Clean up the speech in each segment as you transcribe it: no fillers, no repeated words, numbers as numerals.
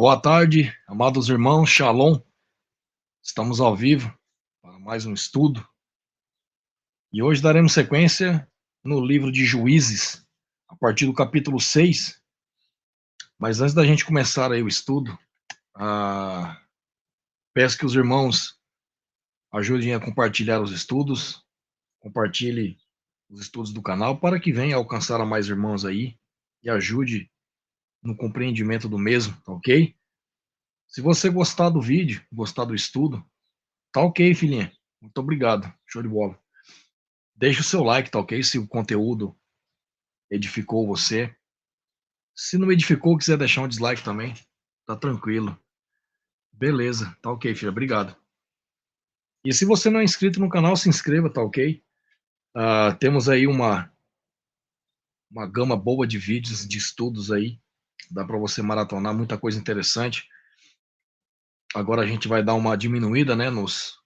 Boa tarde, amados irmãos, Shalom. Estamos ao vivo para mais um estudo. E hoje daremos sequência no livro de Juízes, a partir do capítulo 6. Mas antes da gente começar aí o estudo, peço que os irmãos ajudem a compartilhar os estudos, compartilhe os estudos do canal para que venha alcançar a mais irmãos aí e ajude no compreendimento do mesmo, ok? Se você gostar do vídeo, gostar do estudo, tá ok, filhinha. Muito obrigado. Show de bola. Deixa o seu like, tá ok? Se o conteúdo edificou você. Se não edificou, quiser deixar um dislike também, tá tranquilo. Beleza, tá ok, filha. Obrigado. E se você não é inscrito no canal, se inscreva, tá ok? Temos aí uma gama boa de vídeos, de estudos aí. Dá para você maratonar muita coisa interessante. Agora a gente vai dar uma diminuída, né, nos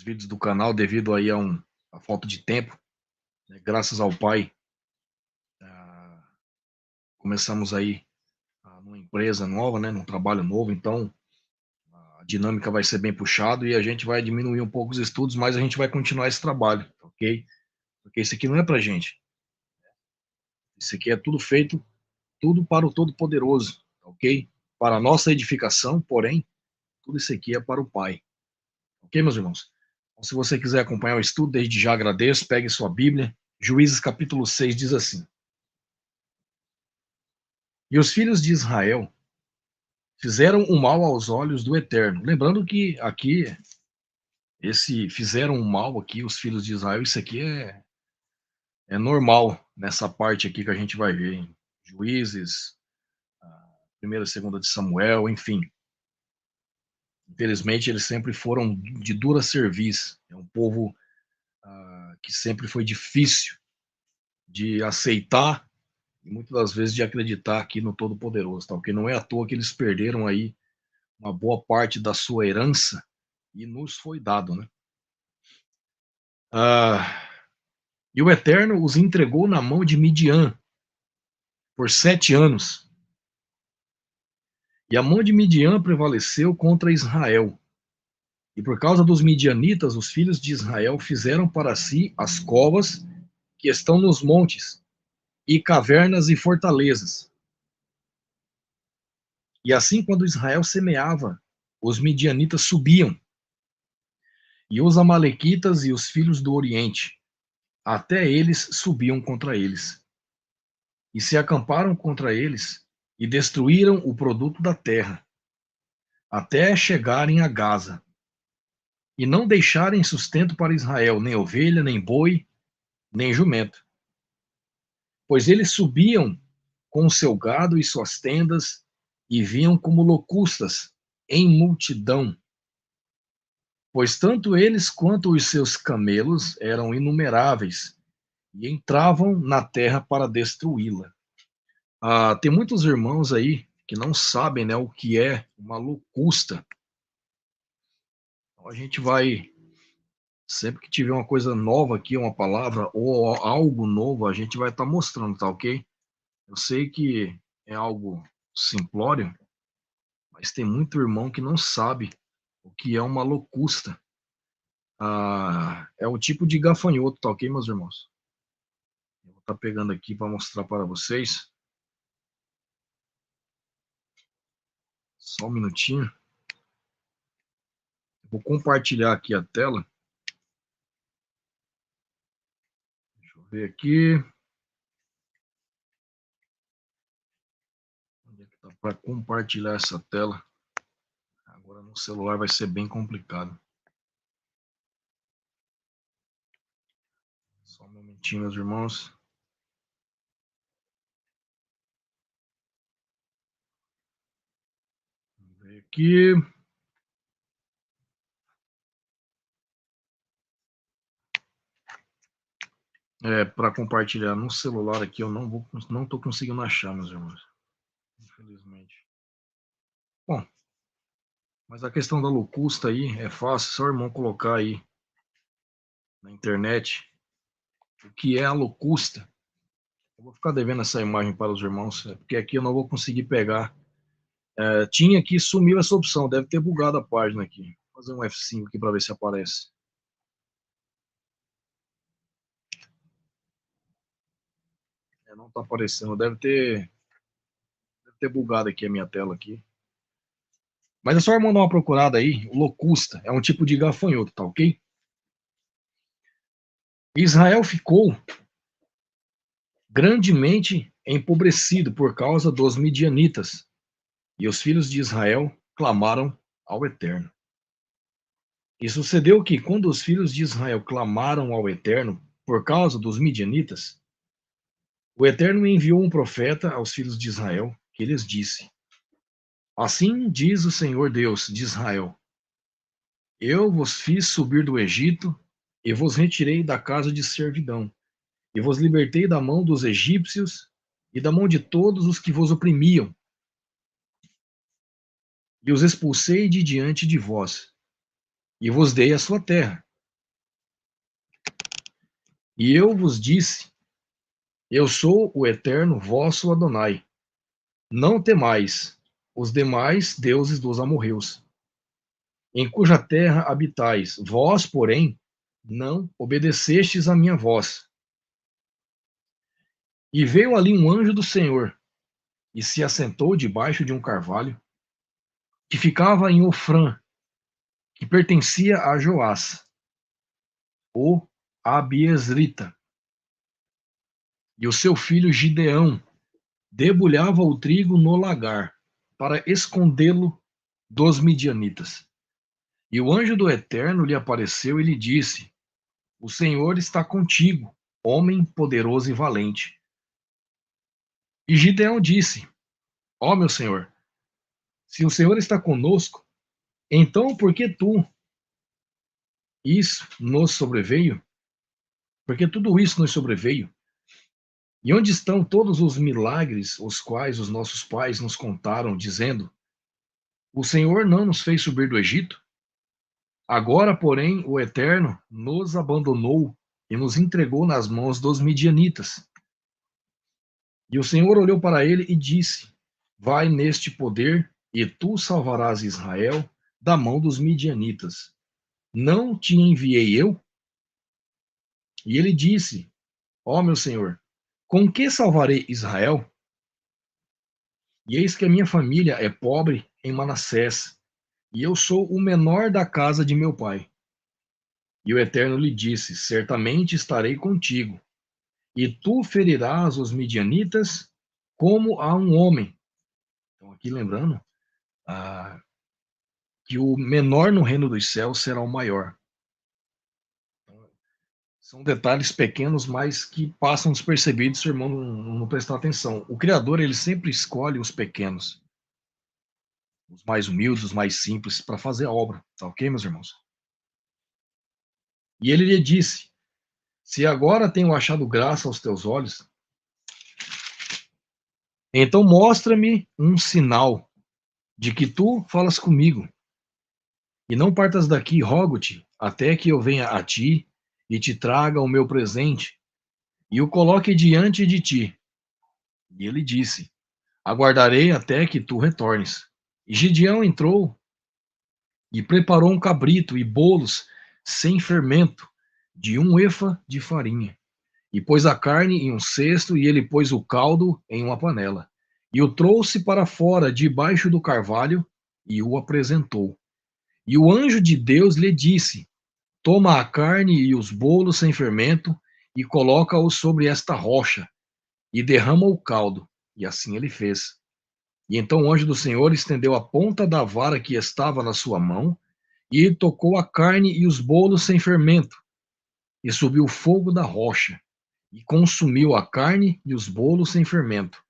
vídeos do canal devido aí a falta de tempo, né? Graças ao Pai, começamos aí numa empresa nova, né, num trabalho novo, então a dinâmica vai ser bem puxado e a gente vai diminuir um pouco os estudos, mas a gente vai continuar esse trabalho, ok? Porque isso aqui não é pra gente. Isso aqui é tudo feito, tudo para o Todo-Poderoso, ok? Para a nossa edificação, porém, tudo isso aqui é para o Pai. Ok, meus irmãos? Então, se você quiser acompanhar o estudo, desde já agradeço, pegue sua Bíblia. Juízes capítulo 6 diz assim: E os filhos de Israel fizeram o mal aos olhos do Eterno. Lembrando que aqui, esse fizeram o mal aqui, os filhos de Israel, isso aqui é normal nessa parte aqui que a gente vai ver em Juízes, primeira e segunda de Samuel, enfim. Infelizmente, eles sempre foram de dura serviço. É um povo que sempre foi difícil de aceitar e muitas das vezes de acreditar aqui no Todo-Poderoso, tá? Porque não é à toa que eles perderam aí uma boa parte da sua herança e nos foi dado, né? Ah, e o Eterno os entregou na mão de Midian por 7 anos. E a mão de Midian prevaleceu contra Israel. E por causa dos midianitas, os filhos de Israel fizeram para si as covas que estão nos montes, e cavernas e fortalezas. E assim, quando Israel semeava, os midianitas subiam, e os amalequitas e os filhos do Oriente, até eles subiam contra eles. E se acamparam contra eles, e destruíram o produto da terra, até chegarem a Gaza, e não deixarem sustento para Israel, nem ovelha, nem boi, nem jumento. Pois eles subiam com o seu gado e suas tendas, e vinham como locustas, em multidão. Pois tanto eles quanto os seus camelos eram inumeráveis, e entravam na terra para destruí-la. Tem muitos irmãos aí que não sabem, né, o que é uma locusta. Então a gente vai, sempre que tiver uma coisa nova aqui, uma palavra ou algo novo, a gente vai estar mostrando, tá ok? Eu sei que é algo simplório, mas tem muito irmão que não sabe o que é uma locusta. É um tipo de gafanhoto, tá ok, meus irmãos? Eu vou estar pegando aqui para mostrar para vocês. Só um minutinho. Vou compartilhar aqui a tela. Deixa eu ver aqui. Onde é que tá para compartilhar essa tela? Agora no celular vai ser bem complicado. Só um momentinho, meus irmãos. Vamos ver aqui. Para compartilhar no celular aqui, eu não tô conseguindo achar, meus irmãos. Infelizmente. Bom, mas a questão da locusta aí é fácil, só o irmão colocar aí na internet o que é a locusta. Eu vou ficar devendo essa imagem para os irmãos, porque aqui eu não vou conseguir pegar. Tinha aqui, sumiu essa opção, deve ter bugado a página aqui. Vou fazer um F5 aqui para ver se aparece. Não está aparecendo, deve ter bugado aqui a minha tela aqui. Mas é só mandar uma procurada aí. Locusta é um tipo de gafanhoto, tá ok? Israel ficou grandemente empobrecido por causa dos midianitas, E os filhos de Israel clamaram ao Eterno. E sucedeu que, quando os filhos de Israel clamaram ao Eterno por causa dos midianitas, o Eterno enviou um profeta aos filhos de Israel, que lhes disse: Assim diz o Senhor Deus de Israel: Eu vos fiz subir do Egito e vos retirei da casa de servidão, e vos libertei da mão dos egípcios e da mão de todos os que vos oprimiam, e os expulsei de diante de vós, e vos dei a sua terra. E eu vos disse: Eu sou o Eterno vosso Adonai. Não temais os demais deuses dos amorreus, em cuja terra habitais. Vós, porém, não obedecestes à minha voz. E veio ali um anjo do Senhor, e se assentou debaixo de um carvalho, que ficava em Ofrã, que pertencia a Joás, o Abiesrita. E o seu filho Gideão debulhava o trigo no lagar, para escondê-lo dos midianitas. E o anjo do Eterno lhe apareceu e lhe disse: O Senhor está contigo, homem poderoso e valente. E Gideão disse: Ó meu Senhor, se o Senhor está conosco, então por que isso nos sobreveio? Porque tudo isso nos sobreveio. E onde estão todos os milagres os quais os nossos pais nos contaram, dizendo: O Senhor não nos fez subir do Egito? Agora, porém, o Eterno nos abandonou e nos entregou nas mãos dos midianitas. E o Senhor olhou para ele e disse: Vai neste poder, e tu salvarás Israel da mão dos midianitas. Não te enviei eu? E ele disse: Ó meu Senhor, com que salvarei Israel? E eis que a minha família é pobre em Manassés, e eu sou o menor da casa de meu pai. E o Eterno lhe disse: Certamente estarei contigo, e tu ferirás os midianitas como a um homem. Então, aqui lembrando que o menor no reino dos céus será o maior. São detalhes pequenos, mas que passam despercebidos se o irmão não prestar atenção. O Criador, ele sempre escolhe os pequenos, os mais humildes, os mais simples, para fazer a obra. Tá ok, meus irmãos? E ele lhe disse: Se agora tenho achado graça aos teus olhos, então mostra-me um sinal de que tu falas comigo. E não partas daqui, rogo-te, até que eu venha a ti e te traga o meu presente e o coloque diante de ti. E ele disse: Aguardarei até que tu retornes. E Gideão entrou e preparou um cabrito e bolos sem fermento, de um efa de farinha. E pôs a carne em um cesto, e ele pôs o caldo em uma panela. E o trouxe para fora, debaixo do carvalho, e o apresentou. E o anjo de Deus lhe disse: Toma a carne e os bolos sem fermento, e coloca-os sobre esta rocha, e derrama o caldo. E assim ele fez. E então o anjo do Senhor estendeu a ponta da vara que estava na sua mão, e tocou a carne e os bolos sem fermento, e subiu o fogo da rocha, e consumiu a carne e os bolos sem fermento.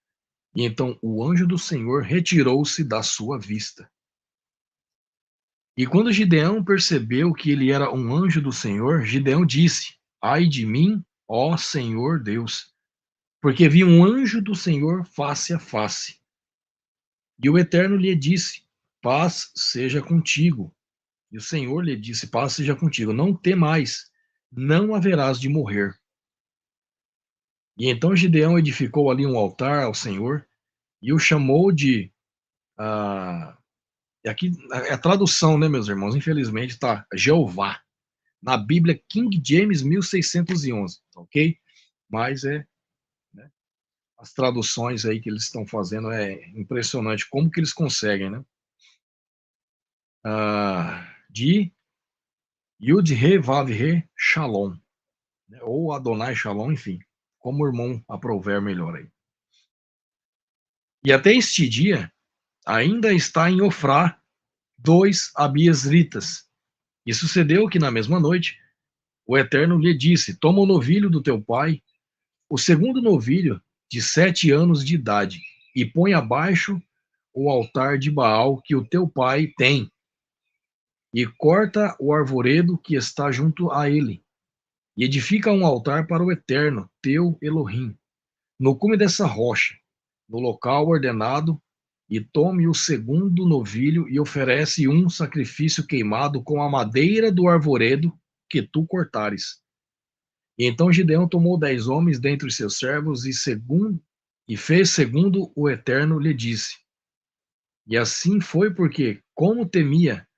E então o anjo do Senhor retirou-se da sua vista. E quando Gideão percebeu que ele era um anjo do Senhor, Gideão disse: Ai de mim, ó Senhor Deus, porque vi um anjo do Senhor face a face. E o Eterno lhe disse: Paz seja contigo. E o Senhor lhe disse: Paz seja contigo. Não temais, não haverás de morrer. E então Gideão edificou ali um altar ao Senhor e o chamou de. Aqui é a tradução, né, meus irmãos? Infelizmente está Jeová. Na Bíblia King James 1611, ok? Mas né, as traduções aí que eles estão fazendo é impressionante como que eles conseguem, né? De Yud-He, Vav-He, Shalom, né? Ou Adonai Shalom, enfim, como o irmão aprouver melhor aí. E até este dia, ainda está em Ofrá 2 abiesritas. E sucedeu que na mesma noite o Eterno lhe disse: toma o novilho do teu pai, o segundo novilho de 7 anos de idade, e põe abaixo o altar de Baal que o teu pai tem, e corta o arvoredo que está junto a ele, e edifica um altar para o Eterno, teu Elohim, no cume dessa rocha, no local ordenado, e tome o segundo novilho e oferece um sacrifício queimado com a madeira do arvoredo que tu cortares. E então Gideão tomou 10 homens dentre os seus servos e fez segundo o Eterno lhe disse. E assim foi porque, como temia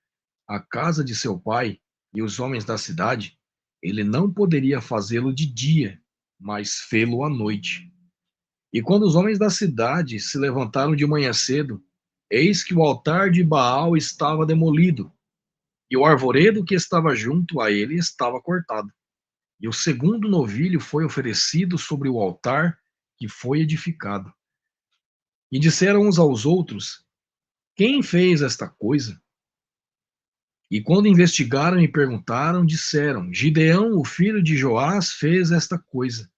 a casa de seu pai e os homens da cidade, ele não poderia fazê-lo de dia, mas fê-lo à noite. E quando os homens da cidade se levantaram de manhã cedo, eis que o altar de Baal estava demolido, e o arvoredo que estava junto a ele estava cortado. E o segundo novilho foi oferecido sobre o altar que foi edificado. E disseram uns aos outros: quem fez esta coisa? E quando investigaram e perguntaram, disseram: Gideão, o filho de Joás, fez esta coisa.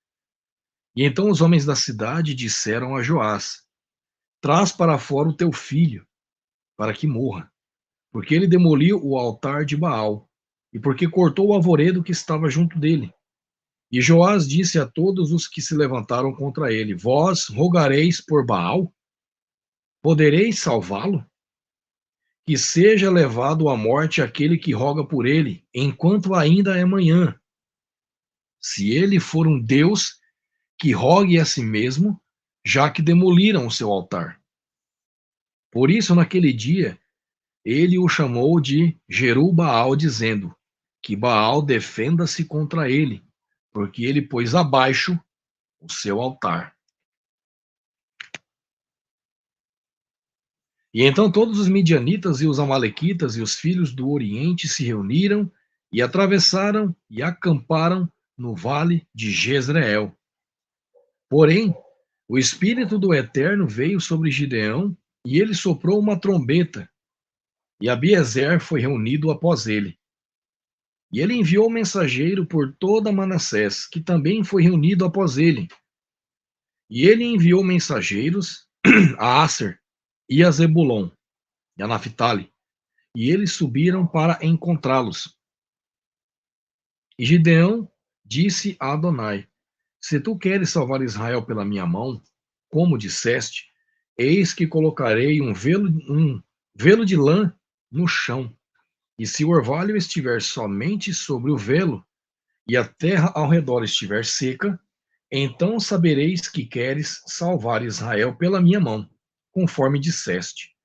E então os homens da cidade disseram a Joás: traz para fora o teu filho, para que morra, porque ele demoliu o altar de Baal, e porque cortou o arvoredo que estava junto dele. E Joás disse a todos os que se levantaram contra ele: vós rogareis por Baal? Podereis salvá-lo? Que seja levado à morte aquele que roga por ele, enquanto ainda é manhã. Se ele for um Deus, que rogue a si mesmo, já que demoliram o seu altar. Por isso, naquele dia, ele o chamou de Jerubbaal, dizendo: que Baal defenda-se contra ele, porque ele pôs abaixo o seu altar. E então todos os midianitas e os amalequitas e os filhos do Oriente se reuniram e atravessaram e acamparam no vale de Jezreel. Porém, o Espírito do Eterno veio sobre Gideão e ele soprou uma trombeta, e Abiezer foi reunido após ele. E ele enviou mensageiro por toda Manassés, que também foi reunido após ele. E ele enviou mensageiros a Asser e a Zebulon e a Naphtali, e eles subiram para encontrá-los. E Gideão disse a Adonai: se tu queres salvar Israel pela minha mão, como disseste, eis que colocarei um velo de lã no chão. E se o orvalho estiver somente sobre o velo, e a terra ao redor estiver seca, então sabereis que queres salvar Israel pela minha mão, conforme disseste.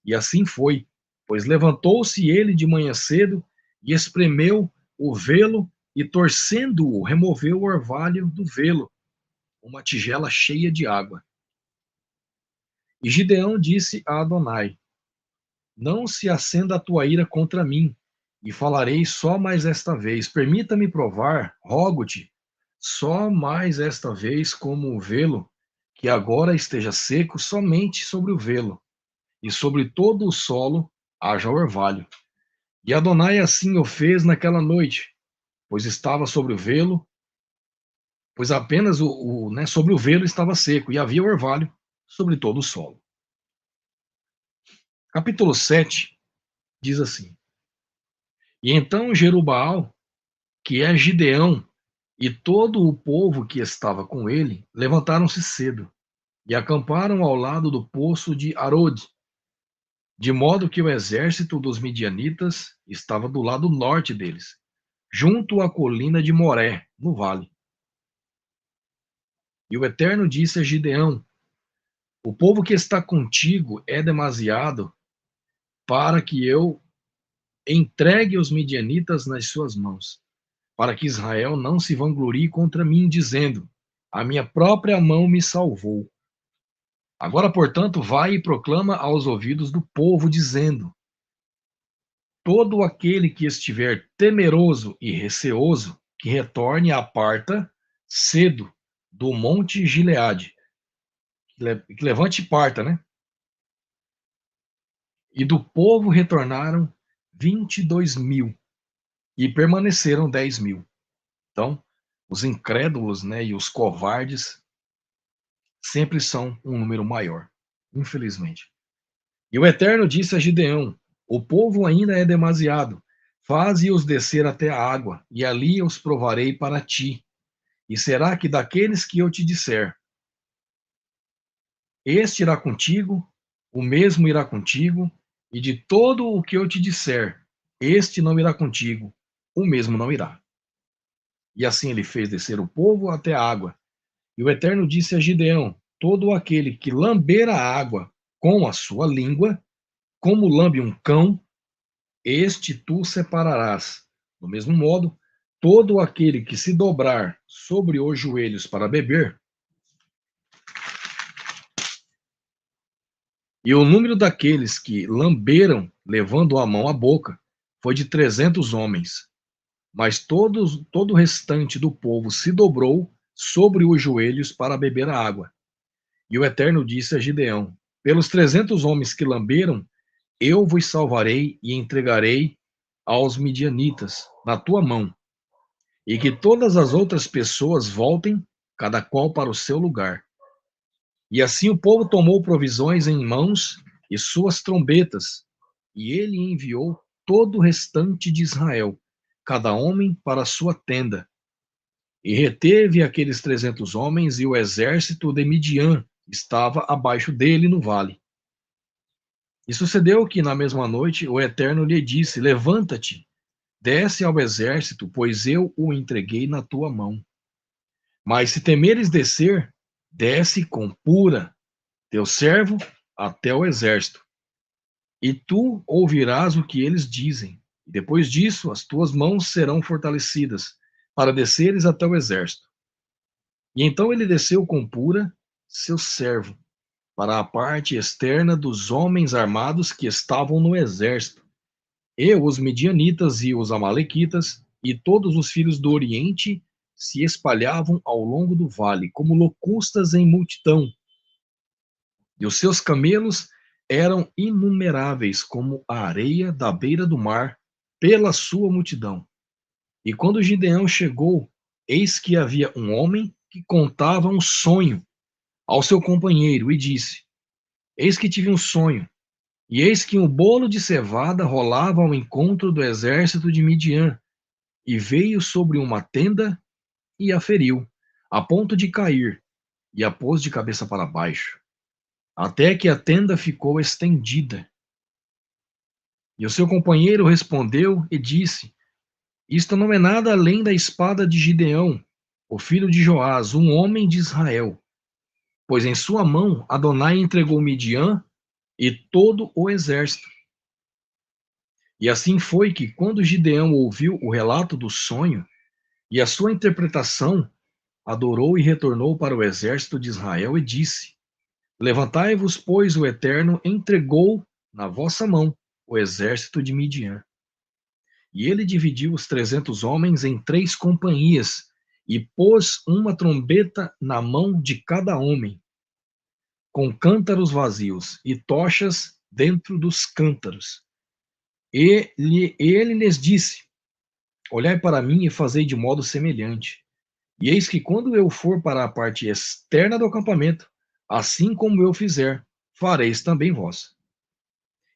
E assim foi, pois levantou-se ele de manhã cedo e espremeu o velo e, torcendo-o, removeu o orvalho do velo, uma tigela cheia de água. E Gideão disse a Adonai: não se acenda a tua ira contra mim, e falarei só mais esta vez. Permita-me provar, rogo-te, só mais esta vez como o velo, que agora esteja seco somente sobre o velo, e sobre todo o solo haja orvalho. E Adonai assim o fez naquela noite, pois estava sobre o velo, pois apenas sobre o velo estava seco, e havia orvalho sobre todo o solo. Capítulo 7 diz assim: e então Jerubbaal, que é Gideão, e todo o povo que estava com ele, levantaram-se cedo, e acamparam ao lado do poço de Arode, de modo que o exército dos midianitas estava do lado norte deles, junto à colina de Moré, no vale. E o Eterno disse a Gideão: o povo que está contigo é demasiado para que eu entregue os midianitas nas suas mãos, para que Israel não se vanglorie contra mim, dizendo: a minha própria mão me salvou. Agora, portanto, vai e proclama aos ouvidos do povo, dizendo: todo aquele que estiver temeroso e receoso, que retorne à parta cedo do monte Gileade. Que levante e parta, né? E do povo retornaram 22.000, e permaneceram 10.000. Então, os incrédulos, né, e os covardes sempre são um número maior, infelizmente. E o Eterno disse a Gideão: o povo ainda é demasiado. Faze-os descer até a água, e ali os provarei para ti. E será que daqueles que eu te disser, este irá contigo, o mesmo irá contigo, e de todo o que eu te disser, este não irá contigo, o mesmo não irá. E assim ele fez descer o povo até a água. E o Eterno disse a Gideão: todo aquele que lamber a água com a sua língua, como lambe um cão, este tu separarás. Do mesmo modo, todo aquele que se dobrar sobre os joelhos para beber, e o número daqueles que lamberam, levando a mão à boca, foi de 300 homens. Mas todo o restante do povo se dobrou sobre os joelhos para beber a água. E o Eterno disse a Gideão: pelos 300 homens que lamberam, eu vos salvarei e entregarei aos midianitas na tua mão, e que todas as outras pessoas voltem, cada qual para o seu lugar. E assim o povo tomou provisões em mãos e suas trombetas, e ele enviou todo o restante de Israel, cada homem para a sua tenda. E reteve aqueles 300 homens, e o exército de Midian estava abaixo dele no vale. E sucedeu que na mesma noite o Eterno lhe disse: levanta-te, desce ao exército, pois eu o entreguei na tua mão. Mas se temeres descer, desce com Pura, teu servo, até o exército. E tu ouvirás o que eles dizem. E depois disso, as tuas mãos serão fortalecidas, para desceres até o exército. E então ele desceu com Pura, seu servo, para a parte externa dos homens armados que estavam no exército. E os midianitas e os amalequitas e todos os filhos do Oriente se espalhavam ao longo do vale, como locustas em multidão. E os seus camelos eram inumeráveis, como a areia da beira do mar, pela sua multidão. E quando Gideão chegou, eis que havia um homem que contava um sonho ao seu companheiro e disse: eis que tive um sonho, e eis que um bolo de cevada rolava ao encontro do exército de Midian, e veio sobre uma tenda e a feriu, a ponto de cair, e a pôs de cabeça para baixo, até que a tenda ficou estendida. E o seu companheiro respondeu e disse: isto não é nada além da espada de Gideão, o filho de Joás, um homem de Israel. Pois em sua mão Adonai entregou Midian e todo o exército. E assim foi que, quando Gideão ouviu o relato do sonho e a sua interpretação, adorou e retornou para o exército de Israel e disse: levantai-vos, pois o Eterno entregou na vossa mão o exército de Midian. E ele dividiu os 300 homens em 3 companhias e pôs uma trombeta na mão de cada homem, com cântaros vazios e tochas dentro dos cântaros. Ele lhes disse: olhai para mim e fazei de modo semelhante. E eis que quando eu for para a parte externa do acampamento, assim como eu fizer, fareis também vós.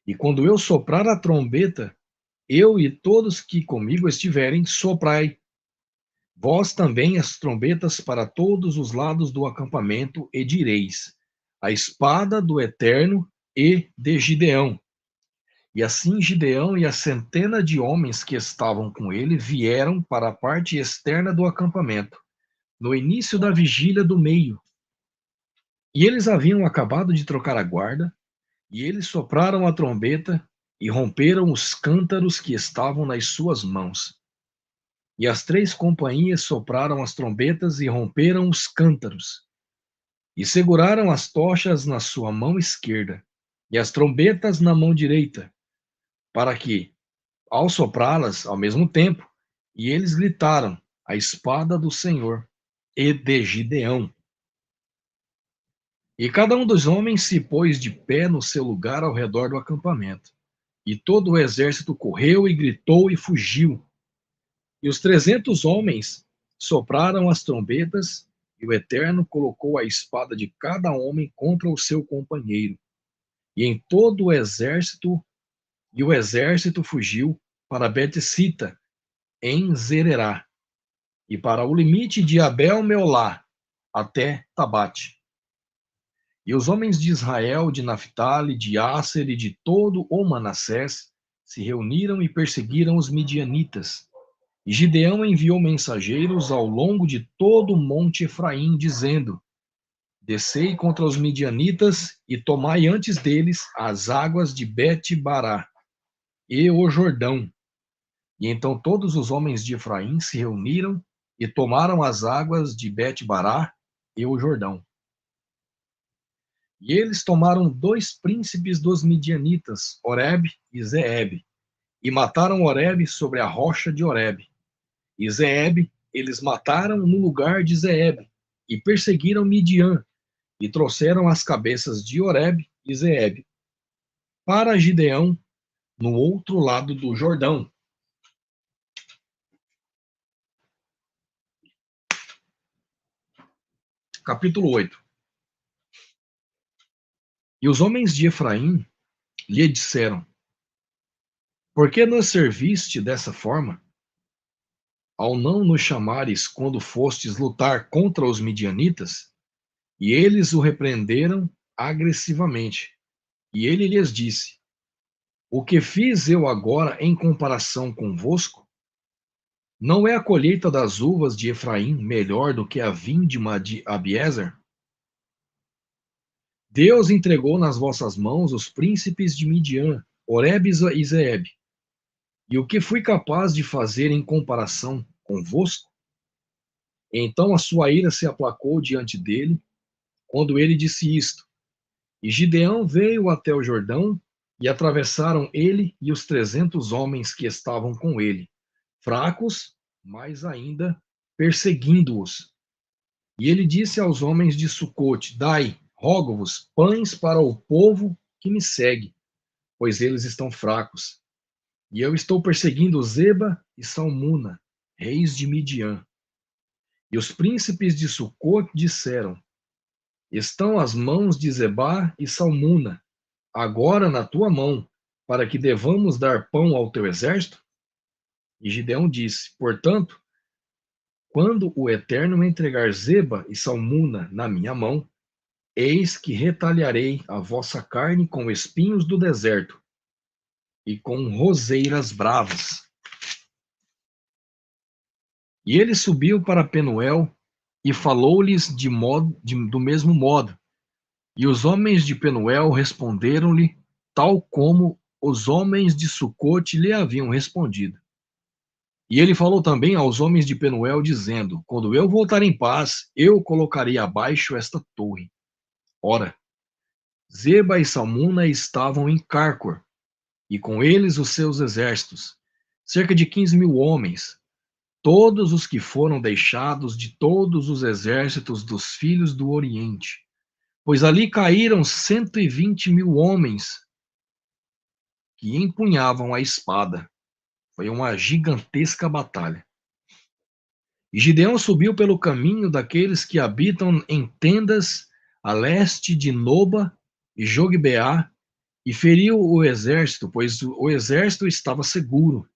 E quando eu soprar a trombeta, eu e todos que comigo estiverem, soprai. Vós também as trombetas para todos os lados do acampamento, e direis: a espada do Eterno e de Gideão. E assim Gideão e a centena de homens que estavam com ele vieram para a parte externa do acampamento, no início da vigília do meio. E eles haviam acabado de trocar a guarda, e eles sopraram a trombeta e romperam os cântaros que estavam nas suas mãos. E as 3 companhias sopraram as trombetas e romperam os cântaros, e seguraram as tochas na sua mão esquerda, e as trombetas na mão direita, para que, ao soprá-las ao mesmo tempo, e eles gritaram: a espada do Senhor e de Gideão. E cada um dos homens se pôs de pé no seu lugar ao redor do acampamento. E todo o exército correu e gritou e fugiu. E os 300 homens sopraram as trombetas, e o Eterno colocou a espada de cada homem contra o seu companheiro. E em todo o exército, e o exército fugiu para Bet-sita, em Zererá, e para o limite de Abel-meolá, até Tabate. E os homens de Israel, de Naphtali, de Asser e de todo o Manassés se reuniram e perseguiram os midianitas. E Gideão enviou mensageiros ao longo de todo o monte Efraim, dizendo: Descei contra os midianitas e tomai antes deles as águas de Bet-bará e o Jordão. E então todos os homens de Efraim se reuniram e tomaram as águas de Bet-bará e o Jordão. E eles tomaram 2 príncipes dos midianitas, Oreb e Zeeb, e mataram Oreb sobre a rocha de Oreb. E Zeeb eles mataram no lugar de Zeeb, e perseguiram Midian, e trouxeram as cabeças de Oreb e Zeeb para Gideão, no outro lado do Jordão. Capítulo 8. E os homens de Efraim lhe disseram: Por que nos serviste dessa forma? Ao não nos chamares quando fostes lutar contra os midianitas? E eles o repreenderam agressivamente. E ele lhes disse: O que fiz eu agora em comparação convosco? Não é a colheita das uvas de Efraim melhor do que a vindima de Abiezer? Deus entregou nas vossas mãos os príncipes de Midian, Oreb e Zeeb. E o que fui capaz de fazer em comparação convosco? Então a sua ira se aplacou diante dele, quando ele disse isto. E Gideão veio até o Jordão, e atravessaram ele e os 300 homens que estavam com ele, fracos, mas ainda perseguindo-os. E ele disse aos homens de Sucote: Dai, rogo-vos, pães para o povo que me segue, pois eles estão fracos. E eu estou perseguindo Zeba e Salmuna, reis de Midian. E os príncipes de Sucote disseram: Estão as mãos de Zeba e Salmuna agora na tua mão, para que devamos dar pão ao teu exército? E Gideão disse: Portanto, quando o Eterno entregar Zeba e Salmuna na minha mão, eis que retalharei a vossa carne com espinhos do deserto e com roseiras bravas. E ele subiu para Penuel e falou-lhes do mesmo modo. E os homens de Penuel responderam-lhe tal como os homens de Sucote lhe haviam respondido. E ele falou também aos homens de Penuel, dizendo: Quando eu voltar em paz, eu colocarei abaixo esta torre. Ora, Zeba e Salmuna estavam em Carcor, e com eles os seus exércitos, cerca de 15.000 homens, todos os que foram deixados de todos os exércitos dos filhos do Oriente. Pois ali caíram 120.000 homens que empunhavam a espada. Foi uma gigantesca batalha. E Gideão subiu pelo caminho daqueles que habitam em tendas a leste de Noba e Jogbeá, e feriu o exército, pois o exército estava seguro.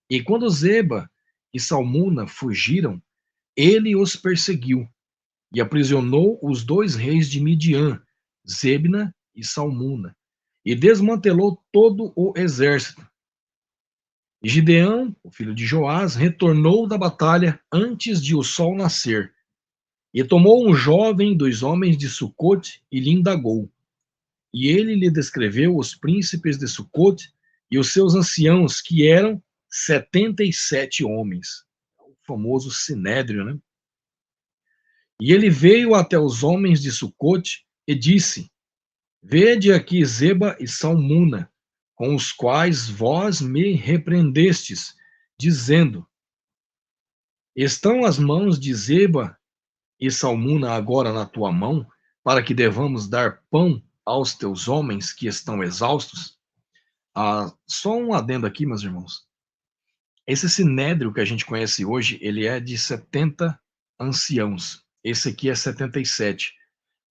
E quando Zeba e Salmuna fugiram, ele os perseguiu e aprisionou os 2 reis de Midian, Zebna e Salmuna, e desmantelou todo o exército. E Gideão, o filho de Joás, retornou da batalha antes de o sol nascer, e tomou um jovem dos homens de Sucote e lhe indagou. E ele lhe descreveu os príncipes de Sucote e os seus anciãos, que eram 77 homens. O famoso Sinédrio, né? E ele veio até os homens de Sucote e disse: Vede aqui Zeba e Salmuna, com os quais vós me repreendestes, dizendo: Estão as mãos de Zeba e Salmuna agora na tua mão, para que devamos dar pão aos teus homens que estão exaustos? Só um adendo aqui, meus irmãos. Esse sinédrio que a gente conhece hoje, ele é de 70 anciãos. Esse aqui é 77,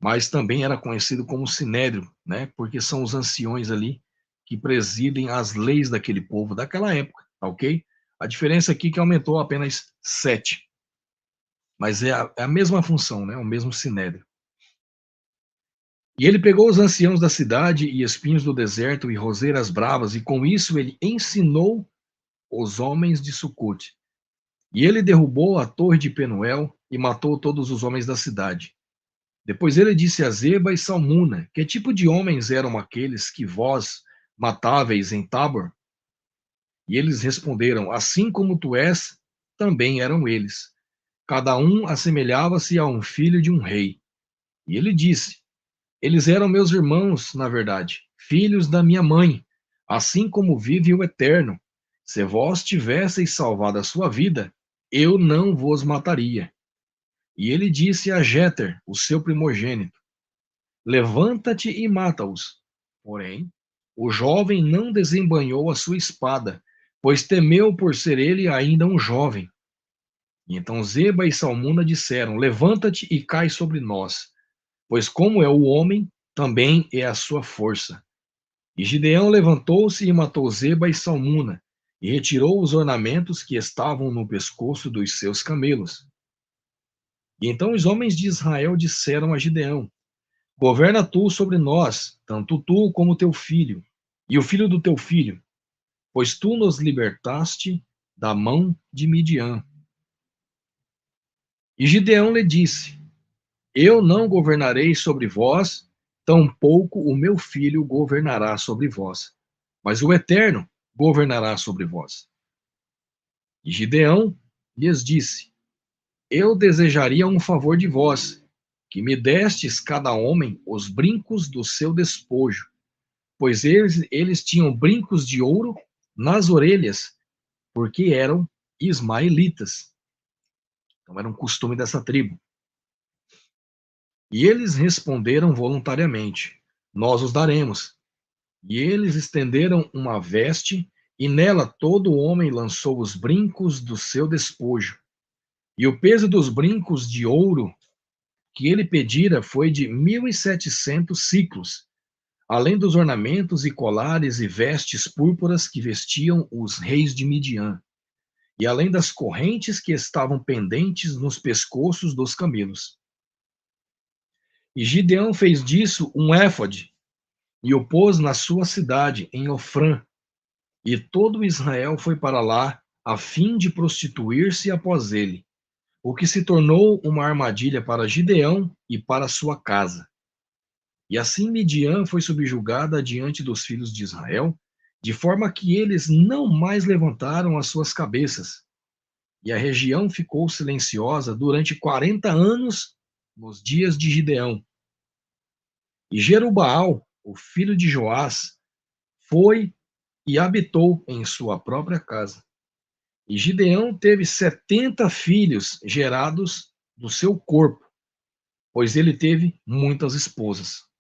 mas também era conhecido como sinédrio, né? Porque são os anciões ali que presidem as leis daquele povo daquela época, tá ok? A diferença aqui é que aumentou apenas 7, mas é a mesma função, né? O mesmo sinédrio. E ele pegou os anciãos da cidade e espinhos do deserto e roseiras bravas, e com isso ele ensinou os homens de Sucote. E ele derrubou a torre de Penuel e matou todos os homens da cidade. Depois ele disse a Zeba e Salmuna: Que tipo de homens eram aqueles que vós matáveis em Tabor? E eles responderam: Assim como tu és, também eram eles. Cada um assemelhava-se a um filho de um rei. E ele disse: Eles eram meus irmãos, na verdade, filhos da minha mãe, assim como vive o Eterno. Se vós tivesseis salvado a sua vida, eu não vos mataria. E ele disse a Jéter, o seu primogênito: Levanta-te e mata-os. Porém, o jovem não desembainhou a sua espada, pois temeu por ser ele ainda um jovem. E então Zeba e Salmuna disseram: Levanta-te e cai sobre nós, pois como é o homem, também é a sua força. E Gideão levantou-se e matou Zeba e Salmuna, e retirou os ornamentos que estavam no pescoço dos seus camelos. E então os homens de Israel disseram a Gideão: Governa tu sobre nós, tanto tu como teu filho, e o filho do teu filho, pois tu nos libertaste da mão de Midian. E Gideão lhe disse: Eu não governarei sobre vós, tampouco o meu filho governará sobre vós, mas o Eterno governará sobre vós. E Gideão lhes disse: Eu desejaria um favor de vós, que me destes cada homem os brincos do seu despojo, pois eles tinham brincos de ouro nas orelhas, porque eram ismaelitas. Então era um costume dessa tribo. E eles responderam voluntariamente: Nós os daremos. E eles estenderam uma veste, e nela todo homem lançou os brincos do seu despojo. E o peso dos brincos de ouro que ele pedira foi de 1.700 ciclos, além dos ornamentos e colares e vestes púrpuras que vestiam os reis de Midian, e além das correntes que estavam pendentes nos pescoços dos camelos. E Gideão fez disso um éfode, e o pôs na sua cidade, em Ofrã, e todo Israel foi para lá, a fim de prostituir-se após ele, o que se tornou uma armadilha para Gideão e para sua casa. E assim Midian foi subjugada diante dos filhos de Israel, de forma que eles não mais levantaram as suas cabeças. E a região ficou silenciosa durante 40 anos nos dias de Gideão. E Jerubaal, o filho de Joás, foi e habitou em sua própria casa. E Gideão teve 70 filhos gerados do seu corpo, pois ele teve muitas esposas.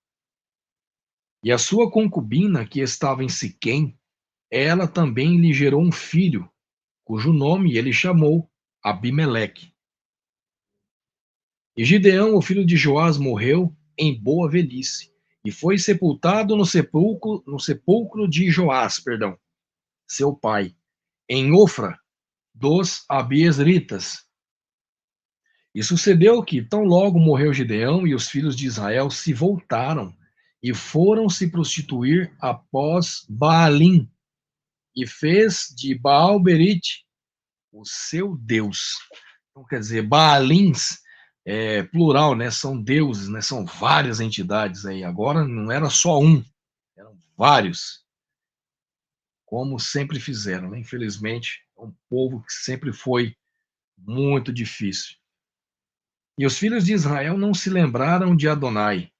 E a sua concubina, que estava em Siquém, ela também lhe gerou um filho, cujo nome ele chamou Abimeleque. E Gideão, o filho de Joás, morreu em boa velhice, e foi sepultado no sepulcro de Joás, seu pai, em Ofra dos Abiesritas. E sucedeu que, tão logo morreu Gideão, e os filhos de Israel se voltaram e foram se prostituir após Baalim, e fez de Baal-Berite o seu Deus. Então, quer dizer, Baalins é plural, né? São deuses, né? São várias entidades aí. Agora não era só um, eram vários, como sempre fizeram, né? Infelizmente, é um povo que sempre foi muito difícil. E os filhos de Israel não se lembraram de Adonai,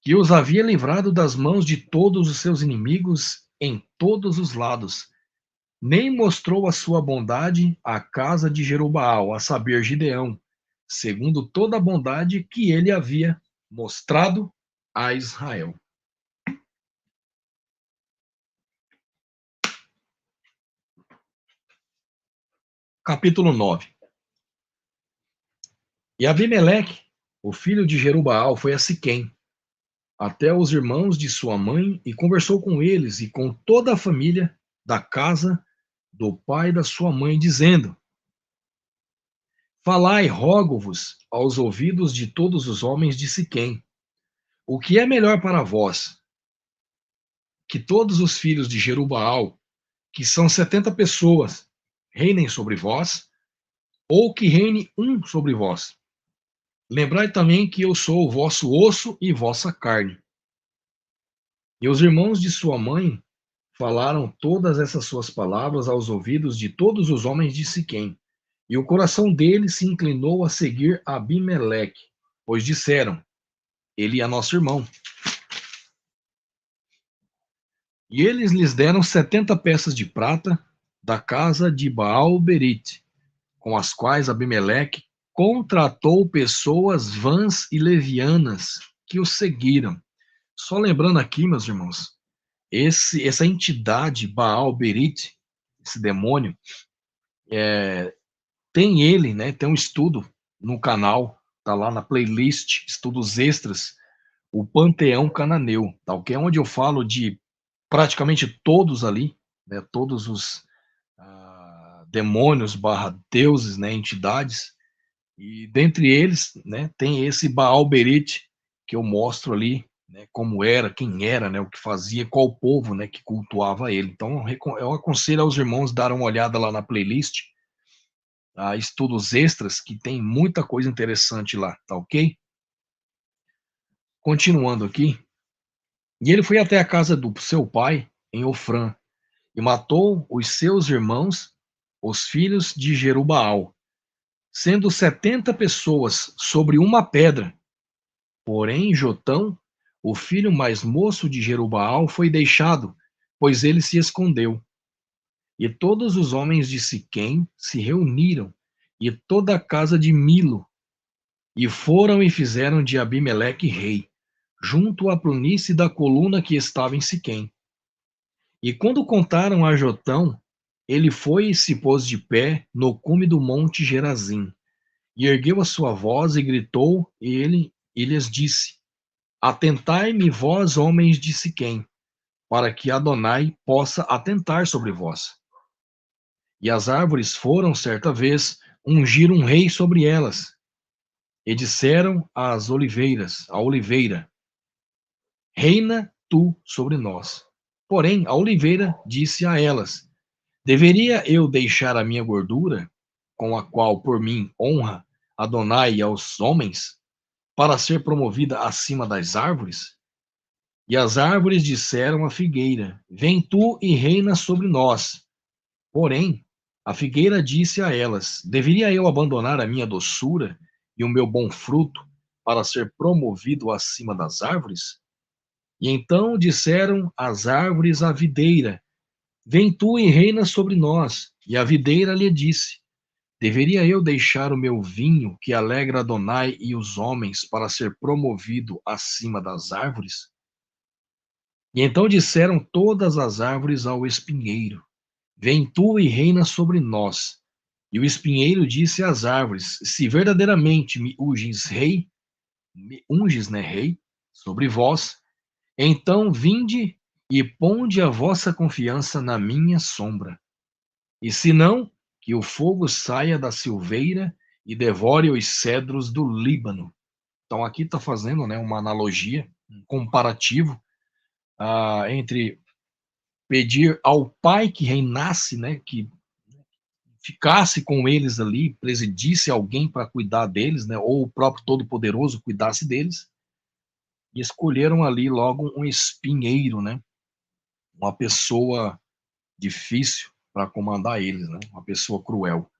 que os havia livrado das mãos de todos os seus inimigos em todos os lados, nem mostrou a sua bondade à casa de Jerubaal, a saber, Gideão, segundo toda a bondade que ele havia mostrado a Israel. Capítulo 9. E Abimeleque, o filho de Jerubaal, foi a Siquém, até os irmãos de sua mãe, e conversou com eles e com toda a família da casa do pai da sua mãe, dizendo: Falai, rogo-vos, aos ouvidos de todos os homens de Siquém, o que é melhor para vós, que todos os filhos de Jerubaal, que são 70 pessoas, reinem sobre vós, ou que reine um sobre vós? Lembrai também que eu sou o vosso osso e vossa carne. E os irmãos de sua mãe falaram todas essas suas palavras aos ouvidos de todos os homens de Siquém. E o coração deles se inclinou a seguir Abimeleque, pois disseram: Ele é nosso irmão. E eles lhes deram 70 peças de prata da casa de Baal-Berite, com as quais Abimeleque contratou pessoas vãs e levianas que o seguiram. Só lembrando aqui, meus irmãos, essa entidade Baal-Berite, esse demônio, tem ele, né? Tem um estudo no canal, tá lá na playlist, estudos extras, o Panteão Cananeu, tá ok? Onde eu falo de praticamente todos ali, né? Todos os demônios barra deuses, né? Entidades, e dentre eles, né? Tem esse Baal-Berite que eu mostro ali, né? Como era, quem era, né? O que fazia, qual povo, né? Que cultuava ele. Então eu aconselho aos irmãos dar uma olhada lá na playlist, estudos extras, que tem muita coisa interessante lá, tá ok? Continuando aqui. E ele foi até a casa do seu pai, em Ofrã, e matou os seus irmãos, os filhos de Jerubaal, sendo 70 pessoas sobre uma pedra. Porém, Jotão, o filho mais moço de Jerubaal, foi deixado, pois ele se escondeu. E todos os homens de Siquém se reuniram, e toda a casa de Milo, e foram e fizeram de Abimeleque rei, junto à planície da coluna que estava em Siquém. E quando contaram a Jotão, ele foi e se pôs de pé no cume do monte Gerazim, e ergueu a sua voz e gritou, e lhes disse: Atentai-me, vós, homens de Siquém, para que Adonai possa atentar sobre vós. E as árvores foram, certa vez, ungir um rei sobre elas, e disseram às oliveiras, à oliveira: Reina tu sobre nós. Porém, a oliveira disse a elas: Deveria eu deixar a minha gordura, com a qual por mim honra Adonai aos homens, para ser promovida acima das árvores? E as árvores disseram à figueira: Vem tu e reina sobre nós. Porém, a figueira disse a elas: Deveria eu abandonar a minha doçura e o meu bom fruto para ser promovido acima das árvores? E então disseram as árvores à videira: Vem tu e reina sobre nós. E a videira lhe disse: Deveria eu deixar o meu vinho que alegra Adonai e os homens para ser promovido acima das árvores? E então disseram todas as árvores ao espinheiro: Vem tu e reina sobre nós. E o espinheiro disse às árvores: Se verdadeiramente me unges rei, né, rei, sobre vós, então vinde e ponde a vossa confiança na minha sombra. E se não, que o fogo saia da silveira e devore os cedros do Líbano. Então aqui está fazendo, né, uma analogia, um comparativo entre pedir ao pai que reinasse, né, que ficasse com eles ali, presidisse alguém para cuidar deles, né, ou o próprio Todo-Poderoso cuidasse deles, e escolheram ali logo um espinheiro, né, uma pessoa difícil para comandar eles, né, uma pessoa cruel.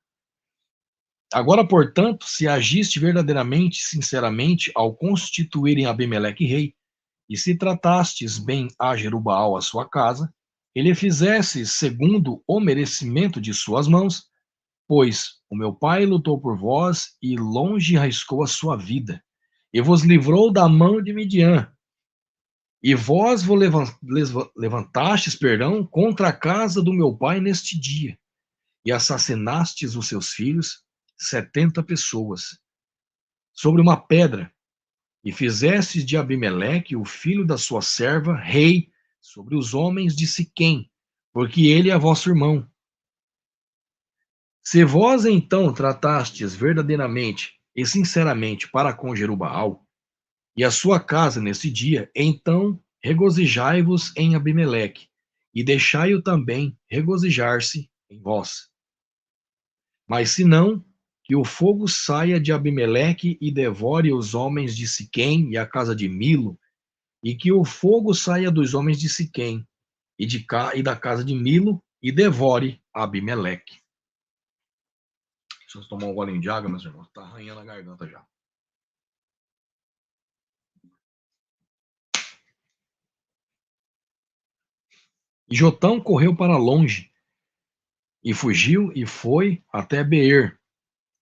Agora, portanto, se agiste verdadeiramente, sinceramente, ao constituírem Abimeleque rei, e se tratastes bem a Jerubaal, a sua casa, ele fizesse segundo o merecimento de suas mãos, pois o meu pai lutou por vós e longe arriscou a sua vida, e vos livrou da mão de Midian. E vós vos levantastes, contra a casa do meu pai neste dia, e assassinastes os seus filhos, 70 pessoas, sobre uma pedra, e fizestes de Abimeleque, o filho da sua serva, rei sobre os homens de Siquém, porque ele é vosso irmão. Se vós então tratastes verdadeiramente e sinceramente para com Jerubaal e a sua casa neste dia, então regozijai-vos em Abimeleque, e deixai-o também regozijar-se em vós. Mas se não, que o fogo saia de Abimeleque e devore os homens de Siquém e a casa de Milo, e que o fogo saia dos homens de Siquém e da casa de Milo e devore Abimeleque. Deixa eu tomar um golinho de água, meus irmãos. Tá arranhando a garganta já. E Jotão correu para longe, e fugiu e foi até Beer,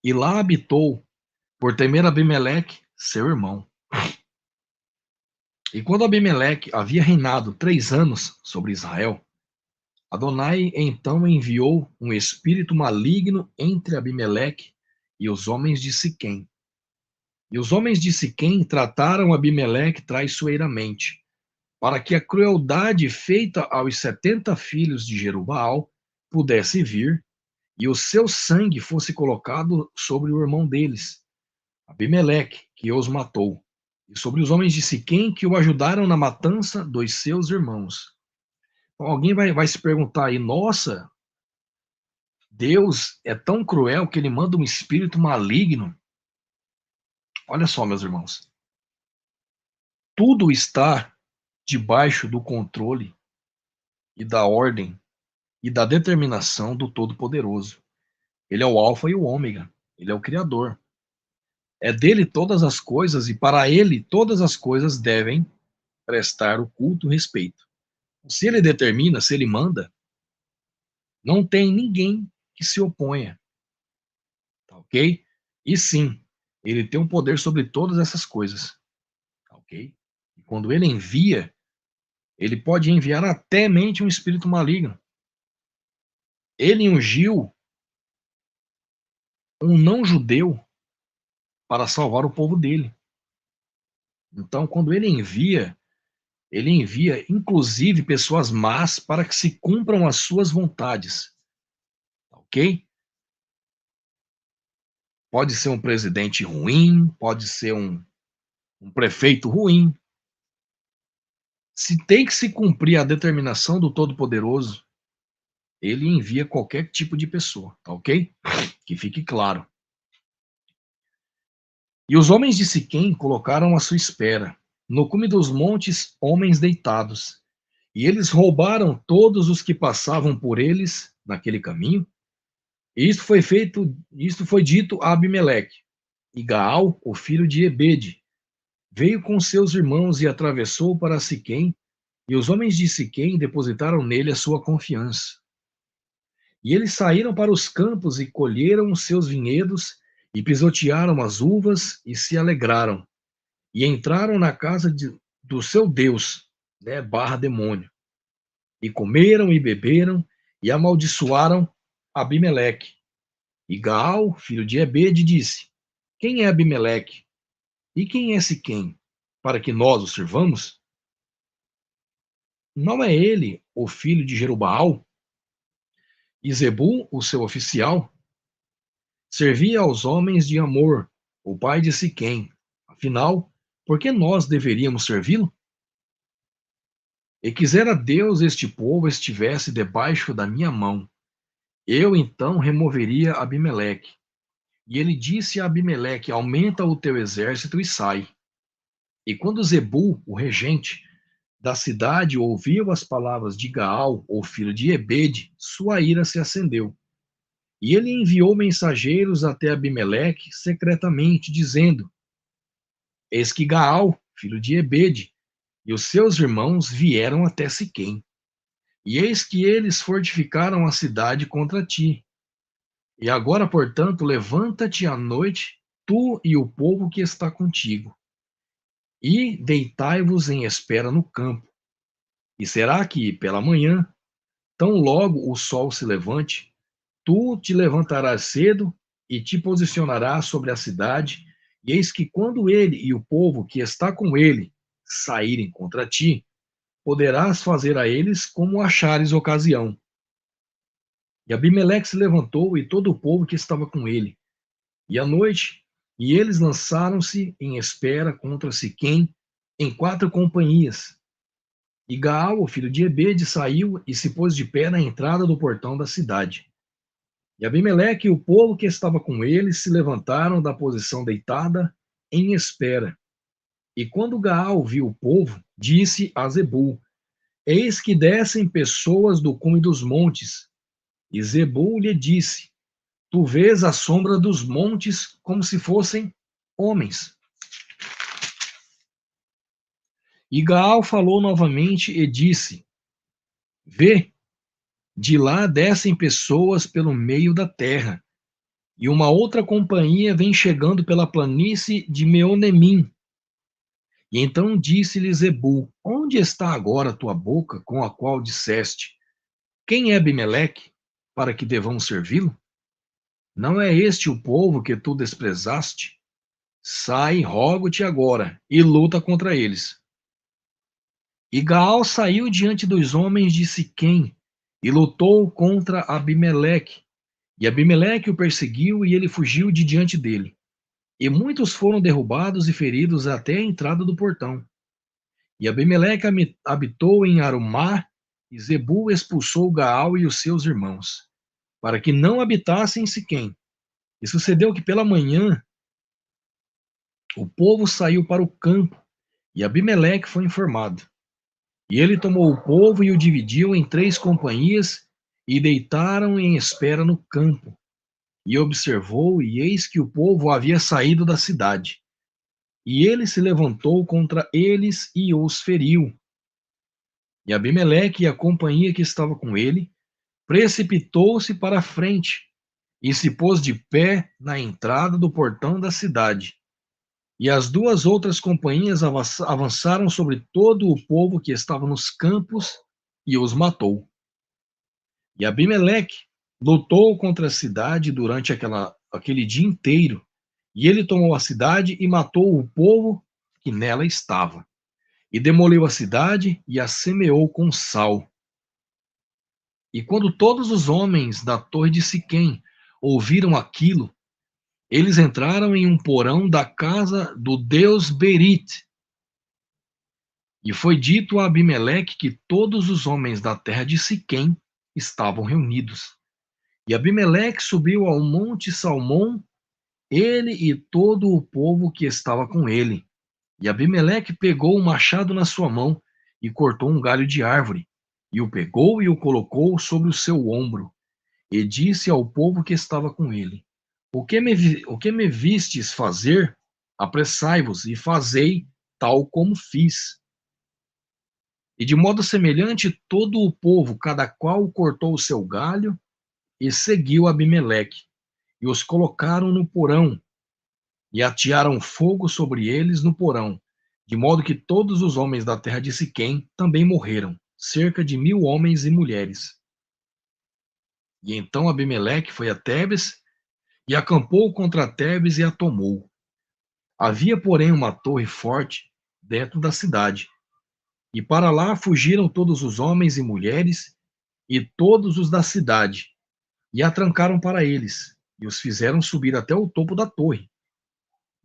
e lá habitou, por temer Abimeleque, seu irmão. E quando Abimeleque havia reinado 3 anos sobre Israel, Adonai então enviou um espírito maligno entre Abimeleque e os homens de Siquém. E os homens de Siquém trataram Abimeleque traiçoeiramente, para que a crueldade feita aos 70 filhos de Jerubaal pudesse vir, e o seu sangue fosse colocado sobre o irmão deles, Abimeleque, que os matou, e sobre os homens de Siquém que o ajudaram na matança dos seus irmãos. Então, alguém vai se perguntar aí, nossa, Deus é tão cruel que ele manda um espírito maligno? Olha só, meus irmãos, tudo está debaixo do controle e da ordem e da determinação do Todo-Poderoso. Ele é o Alfa e o Ômega, ele é o Criador. É dele todas as coisas e para ele todas as coisas devem prestar o culto e o respeito. Se ele determina, se ele manda, não tem ninguém que se oponha, tá ok? E sim, ele tem um poder sobre todas essas coisas, tá ok? E quando ele envia, ele pode enviar até mente um espírito maligno. Ele ungiu um não-judeu para salvar o povo dele. Então, quando ele envia inclusive pessoas más para que se cumpram as suas vontades, ok? Pode ser um presidente ruim, pode ser um prefeito ruim. Se tem que se cumprir a determinação do Todo-Poderoso, ele envia qualquer tipo de pessoa, tá ok? Que fique claro. E os homens de Siquém colocaram à sua espera, no cume dos montes, homens deitados. E eles roubaram todos os que passavam por eles naquele caminho. E isto foi dito a Abimeleque. E Gaal, o filho de Ebede, veio com seus irmãos e atravessou para Siquém, e os homens de Siquém depositaram nele a sua confiança. E eles saíram para os campos e colheram os seus vinhedos, e pisotearam as uvas, e se alegraram. E entraram na casa do seu Deus, né, barra demônio. E comeram e beberam, e amaldiçoaram Abimeleque. E Gaal, filho de Ebede, disse: Quem é Abimeleque? E quem é Siquém, para que nós o sirvamos? Não é ele o filho de Jerubaal? E Zebul, o seu oficial, servia aos homens de Amor, o pai de Siquém. Afinal, por que nós deveríamos servi-lo? E quisera Deus este povo estivesse debaixo da minha mão. Eu então removeria Abimeleque. E ele disse a Abimeleque: Aumenta o teu exército e sai. E quando Zebul, o regente da cidade, ouviu as palavras de Gaal, o filho de Ebede, sua ira se acendeu. E ele enviou mensageiros até Abimeleque secretamente, dizendo: Eis que Gaal, filho de Ebede, e os seus irmãos vieram até Siquém. E eis que eles fortificaram a cidade contra ti. E agora, portanto, levanta-te à noite, tu e o povo que está contigo. e deitai-vos em espera no campo. E será que, pela manhã, tão logo o sol se levante, tu te levantarás cedo e te posicionarás sobre a cidade, e eis que quando ele e o povo que está com ele saírem contra ti, poderás fazer a eles como achares ocasião. E Abimeleque se levantou e todo o povo que estava com ele. E à noite, e eles lançaram-se em espera contra Siquém em 4 companhias. E Gaal, o filho de Ebede, saiu e se pôs de pé na entrada do portão da cidade. E Abimeleque e o povo que estava com ele se levantaram da posição deitada em espera. E quando Gaal viu o povo, disse a Zebul: Eis que descem pessoas do cume dos montes. E Zebul lhe disse: Tu vês a sombra dos montes como se fossem homens. E Gaal falou novamente e disse: Vê, de lá descem pessoas pelo meio da terra, e uma outra companhia vem chegando pela planície de Meonemim. E então disse-lhe Zebul: Onde está agora a tua boca com a qual disseste: Quem é Abimeleque, para que devamos servi-lo? Não é este o povo que tu desprezaste? Sai, rogo-te agora, e luta contra eles. E Gaal saiu diante dos homens de Siquém, e lutou contra Abimeleque. E Abimeleque o perseguiu, e ele fugiu de diante dele. E muitos foram derrubados e feridos até a entrada do portão. E Abimeleque habitou em Arumá, e Zebul expulsou Gaal e os seus irmãos, para que não habitassem em Siquém. E sucedeu que pela manhã o povo saiu para o campo, e Abimeleque foi informado. E ele tomou o povo e o dividiu em 3 companhias, e deitaram em espera no campo. E observou, e eis que o povo havia saído da cidade. E ele se levantou contra eles e os feriu. E Abimeleque e a companhia que estava com ele precipitou-se para a frente e se pôs de pé na entrada do portão da cidade. E as 2 outras companhias avançaram sobre todo o povo que estava nos campos e os matou. E Abimeleque lutou contra a cidade durante aquele dia inteiro. E ele tomou a cidade e matou o povo que nela estava. E demoliu a cidade e a semeou com sal. E quando todos os homens da torre de Siquém ouviram aquilo, eles entraram em um porão da casa do deus Berit. E foi dito a Abimeleque que todos os homens da terra de Siquém estavam reunidos. E Abimeleque subiu ao monte Salmão, ele e todo o povo que estava com ele. E Abimeleque pegou o machado na sua mão e cortou um galho de árvore, e o pegou e o colocou sobre o seu ombro, e disse ao povo que estava com ele: o que me vistes fazer? Apressai-vos e fazei tal como fiz. E de modo semelhante, todo o povo, cada qual cortou o seu galho, e seguiu Abimeleque, e os colocaram no porão, e atearam fogo sobre eles no porão, de modo que todos os homens da terra de Siquém também morreram, cerca de 1000 homens e mulheres. E então Abimeleque foi a Tebes, e acampou contra Tebes e a tomou. Havia, porém, uma torre forte dentro da cidade, e para lá fugiram todos os homens e mulheres, e todos os da cidade, e a trancaram para eles, e os fizeram subir até o topo da torre.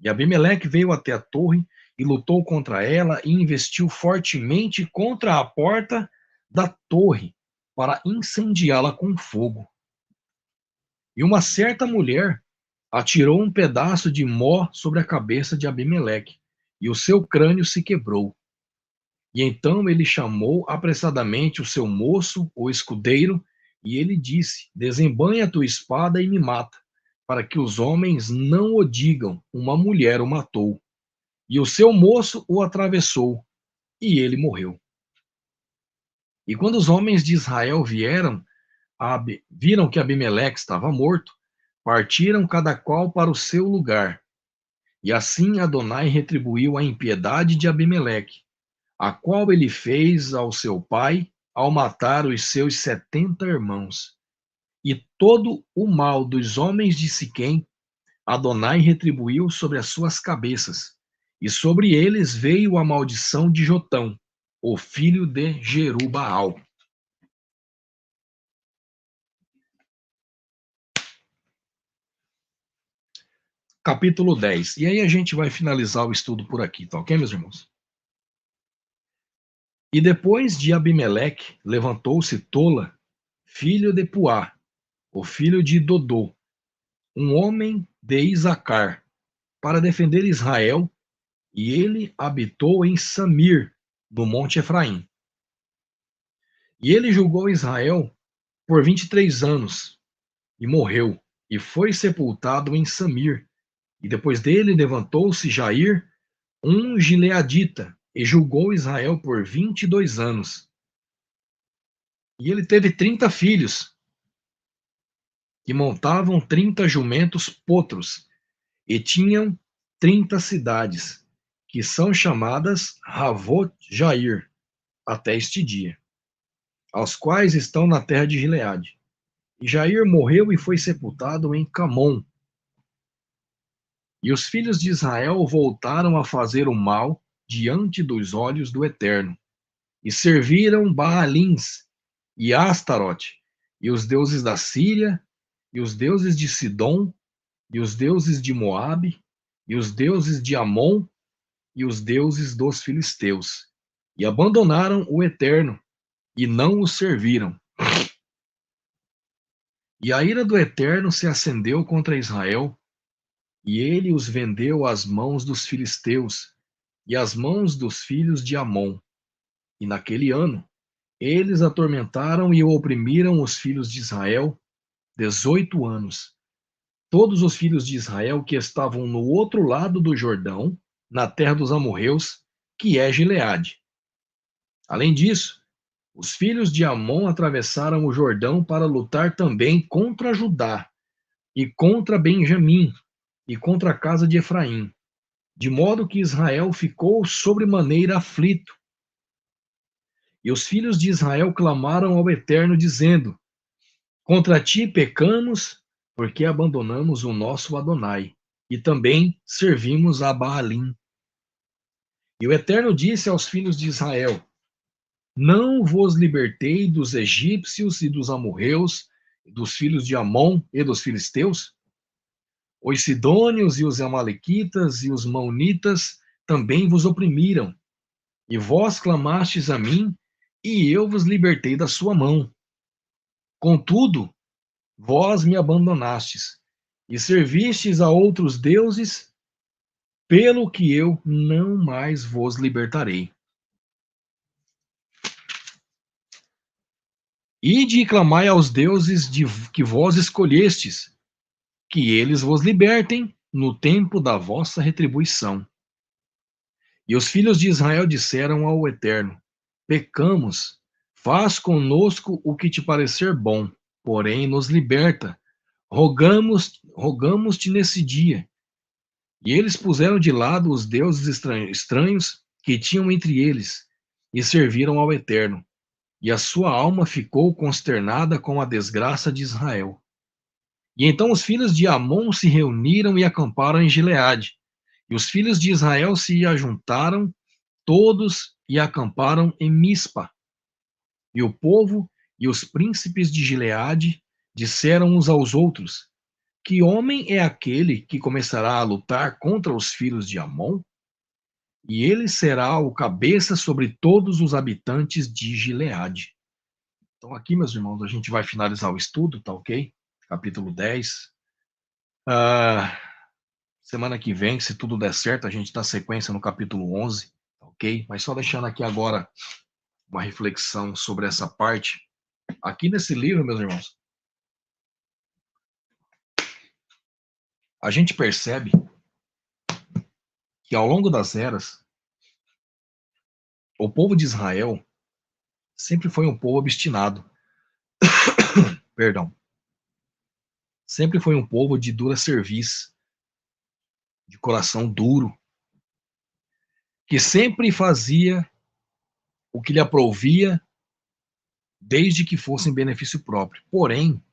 E Abimeleque veio até a torre, e lutou contra ela, e investiu fortemente contra a porta da torre, para incendiá-la com fogo. E uma certa mulher atirou um pedaço de mó sobre a cabeça de Abimeleque, e o seu crânio se quebrou. E então ele chamou apressadamente o seu moço, o escudeiro, e ele disse: Desembanha a tua espada e me mata, para que os homens não o digam, uma mulher o matou. E o seu moço o atravessou, e ele morreu. E quando os homens de Israel viram que Abimeleque estava morto, partiram cada qual para o seu lugar. E assim Adonai retribuiu a impiedade de Abimeleque, a qual ele fez ao seu pai ao matar os seus 70 irmãos. E todo o mal dos homens de Siquém, Adonai retribuiu sobre as suas cabeças, e sobre eles veio a maldição de Jotão, o filho de Jerubaal. Capítulo 10. E aí a gente vai finalizar o estudo por aqui, tá ok, meus irmãos? E depois de Abimeleque, levantou-se Tola, filho de Puá, o filho de Dodô, um homem de Isacar, para defender Israel, e ele habitou em Samir, no monte Efraim. E ele julgou Israel por 23 anos, e morreu, e foi sepultado em Samir. E depois dele levantou-se Jair, um gileadita, e julgou Israel por 22 anos. E ele teve 30 filhos, que montavam 30 jumentos potros, e tinham 30 cidades, que são chamadas Havot Jair, até este dia, aos quais estão na terra de Gileade. E Jair morreu e foi sepultado em Camon. E os filhos de Israel voltaram a fazer o mal diante dos olhos do Eterno, e serviram Baalins e Astarote, e os deuses da Síria, e os deuses de Sidom, e os deuses de Moabe, e os deuses de Amon, e os deuses dos filisteus, e abandonaram o Eterno, e não o serviram. E a ira do Eterno se acendeu contra Israel, e ele os vendeu às mãos dos filisteus, e às mãos dos filhos de Amon. E naquele ano, eles atormentaram e oprimiram os filhos de Israel 18 anos. Todos os filhos de Israel que estavam no outro lado do Jordão, na terra dos amorreus, que é Gileade. Além disso, os filhos de Amon atravessaram o Jordão para lutar também contra Judá, e contra Benjamim, e contra a casa de Efraim, de modo que Israel ficou sobremaneira aflito. E os filhos de Israel clamaram ao Eterno, dizendo: Contra ti pecamos, porque abandonamos o nosso Adonai, e também servimos a Baalim. E o Eterno disse aos filhos de Israel: Não vos libertei dos egípcios e dos amorreus, dos filhos de Amon e dos filisteus? Os sidônios e os amalequitas e os maonitas também vos oprimiram, e vós clamastes a mim, e eu vos libertei da sua mão. Contudo, vós me abandonastes, e servistes a outros deuses, pelo que eu não mais vos libertarei. Ide e clamai aos deuses que vós escolhestes, que eles vos libertem no tempo da vossa retribuição. E os filhos de Israel disseram ao Eterno: Pecamos, faz conosco o que te parecer bom, porém nos liberta. Rogamos-te nesse dia. E eles puseram de lado os deuses estranhos que tinham entre eles, e serviram ao Eterno. E a sua alma ficou consternada com a desgraça de Israel. E então os filhos de Amon se reuniram e acamparam em Gileade. E os filhos de Israel se ajuntaram todos e acamparam em Mispa. E o povo e os príncipes de Gileade disseram uns aos outros: Que homem é aquele que começará a lutar contra os filhos de Amon? E ele será o cabeça sobre todos os habitantes de Gileade. Então, aqui, meus irmãos, a gente vai finalizar o estudo, tá ok? Capítulo 10. Semana que vem, se tudo der certo, a gente dá sequência no capítulo 11, tá ok? Mas só deixando aqui agora uma reflexão sobre essa parte. Aqui nesse livro, meus irmãos, a gente percebe que ao longo das eras, o povo de Israel sempre foi um povo obstinado. Perdão. Sempre foi um povo de dura cerviz. de coração duro, que sempre fazia o que lhe aprovia, desde que fosse em benefício próprio. Porém,